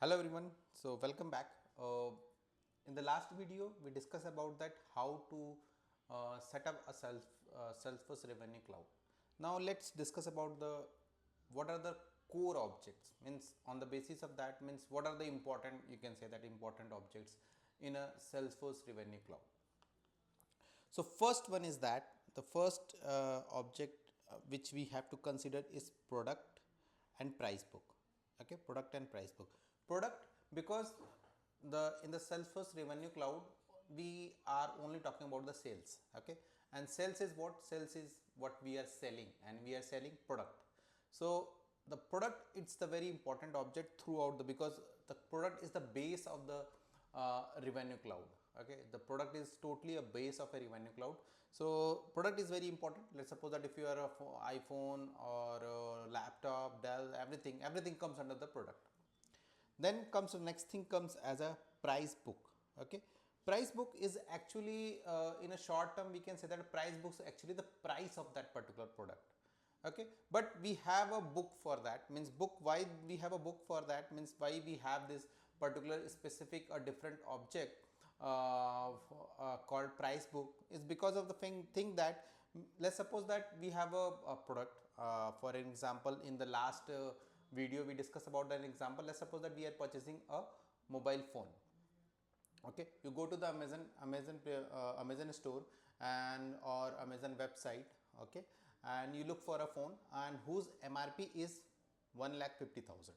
Hello everyone. So welcome back. In the last video, we discussed about that how to set up a Salesforce Revenue Cloud. Now let's discuss about the what are the core objects. Means on the basis of that means what are the important, you can say that important objects in a Salesforce Revenue Cloud. So first one is that the first object which we have to consider is product and price book. Okay, product and price book. Product, because in the Salesforce Revenue Cloud we are only talking about the sales. Okay, and sales is what? Sales is what we are selling, and we are selling product. So the product, it's the very important object throughout the, because the product is the base of the revenue cloud. Okay, the product is totally a base of a revenue cloud. So product is very important. Let's suppose that if you are a iPhone or a laptop, Dell, everything comes under the product. Then comes the next thing comes as a price book. Okay, price book is actually in a short term we can say that price book is actually the price of that particular product. Okay, but we have a book for that. Means book, why we have a book for that means why we have this particular specific or different object called price book is because of the thing that let's suppose that we have a product. For an example, in the last video we discussed about an example. Let's suppose that we are purchasing a mobile phone. Okay, you go to the Amazon store and or Amazon website. Okay, and you look for a phone and whose MRP is 1,50,000.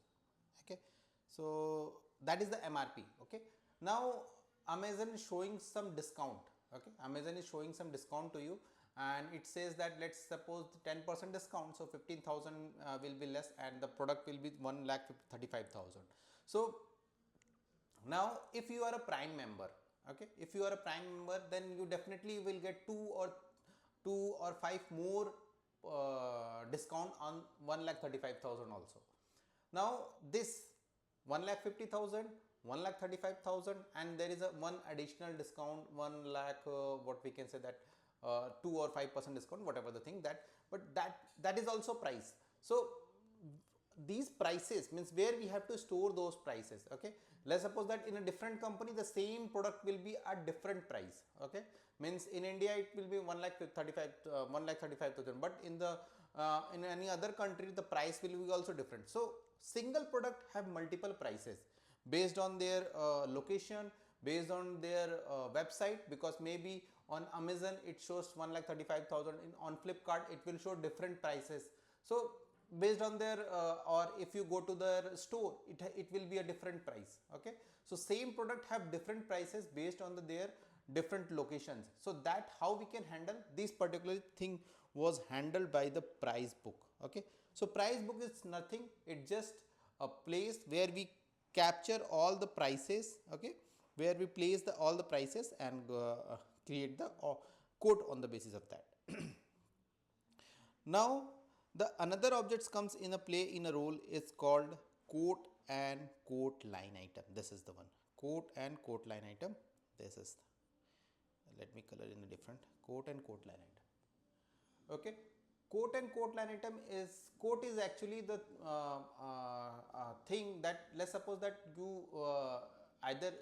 Okay, so that is the MRP. Okay, now Amazon is showing some discount. Okay, Amazon is showing some discount to you, and it says that let's suppose 10% discount, so 15,000 will be less, and the product will be 1,35,000. So now if you are a Prime member, okay, if you are a Prime member, then you definitely will get two or five more discount on 1,35,000 also. Now this 1,50,000, 1,35,000, and there is a one additional discount, 1 lakh, what we can say that 2 or 5% discount, whatever the thing that, but that is also price. So these prices means where we have to store those prices. Okay, let's suppose that in a different company the same product will be at different price. Okay, means in India it will be 1,35,000, but in the in any other country the price will be also different. So single product have multiple prices based on their location, based on their website, because maybe on Amazon it shows 1,35,000, on Flipkart it will show different prices. So based on their or if you go to their store, it will be a different price. Okay, so same product have different prices based on their different locations. So that how we can handle this particular thing was handled by the price book. Okay, so price book is nothing, it's just a place where we capture all the prices. Okay, where we place all the prices and create the quote on the basis of that. Now the another objects comes in a play in a role is called quote and quote line item. This is the one, quote and quote line item. This is let me color in a different, quote and quote line item. Okay, quote and quote line item is, quote is actually the thing that let's suppose that you either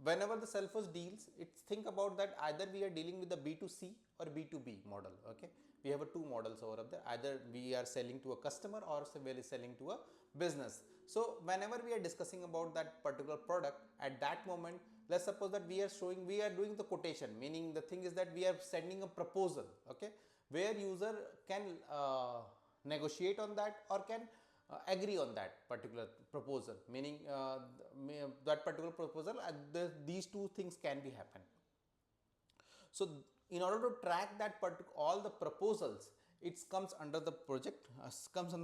whenever the Salesforce deals, it's think about that either we are dealing with the B2C or B2B model. Okay, we have a two models over there, either we are selling to a customer or we are selling to a business. So whenever we are discussing about that particular product, at that moment let's suppose that we are doing the quotation, meaning the thing is that we are sending a proposal. Okay, where user can negotiate on that or can agree on that particular proposal, meaning that particular proposal, these two things can be happen. So in order to track that all the proposals, it comes under the project, comes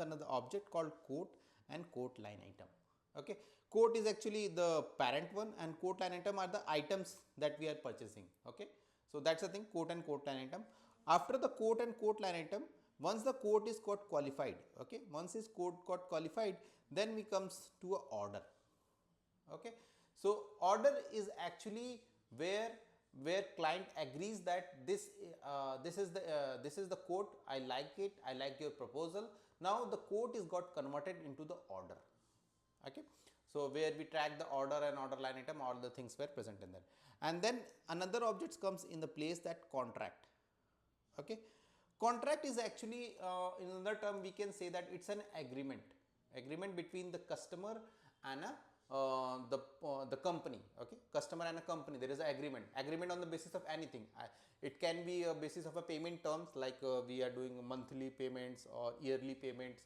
under the object called quote and quote line item. Okay, quote is actually the parent one, and quote line item are the items that we are purchasing. Okay, so that's the thing, quote and quote line item. After the quote and quote line item, once the quote is got qualified, okay, once this quote got qualified, then we comes to a order. Okay, so order is actually where client agrees that this is the quote, I like it, I like your proposal. Now the quote is got converted into the order. Okay. So where we track the order and order line item, all the things were present in there. And then another object comes in the place, that contract. Okay. Contract is actually, in another term we can say that it's an agreement between the customer and the company. Okay, customer and a company, there is an agreement on the basis of anything. It can be a basis of a payment terms, like we are doing monthly payments or yearly payments,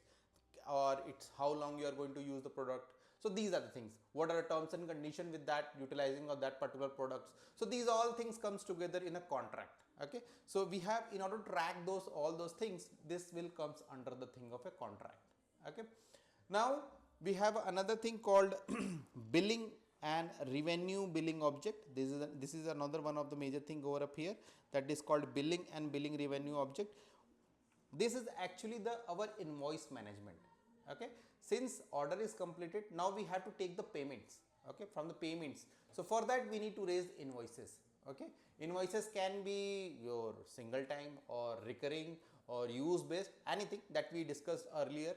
or it's how long you are going to use the product. So these are the things, what are the terms and condition with that utilizing of that particular products. So these all things comes together in a contract. Okay, so we have, in order to track those all those things, this will comes under the thing of a contract. Okay, now we have another thing called billing and revenue billing object. This is another one of the major thing over up here, that is called billing and billing revenue object. This is actually the our invoice management. Okay, since order is completed, now we have to take the payments. Okay, from the payments, so for that we need to raise invoices. Okay, invoices can be your single time or recurring or use based, anything that we discussed earlier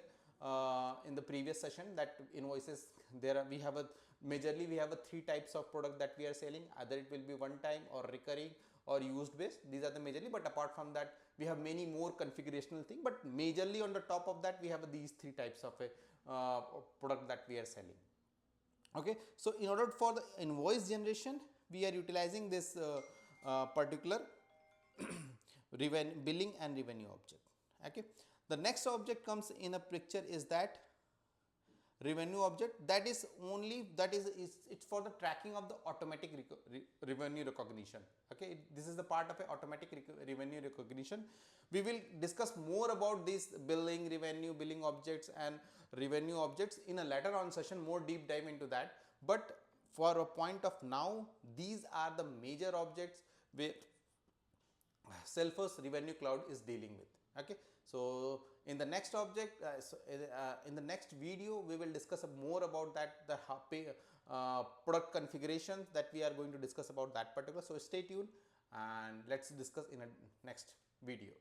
in the previous session, that invoices, there are, we have a majorly we have a three types of product that we are selling, either it will be one time or recurring or used based. These are the majorly, but apart from that we have many more configurational thing, but majorly on the top of that we have these three types of a product that we are selling. Okay, so in order for the invoice generation, we are utilizing this particular billing and revenue object. Okay, the next object comes in a picture is that revenue object, that is only, that is it's for the tracking of the automatic revenue recognition. Okay, this is the part of a automatic revenue recognition. We will discuss more about this billing, revenue, billing objects and revenue objects in a later on session, more deep dive into that. But for a point of now, these are the major objects where Salesforce Revenue Cloud is dealing with. Okay, so in the next object, in the next video, we will discuss more about that, the product configurations that we are going to discuss about that particular. So stay tuned and let's discuss in a next video.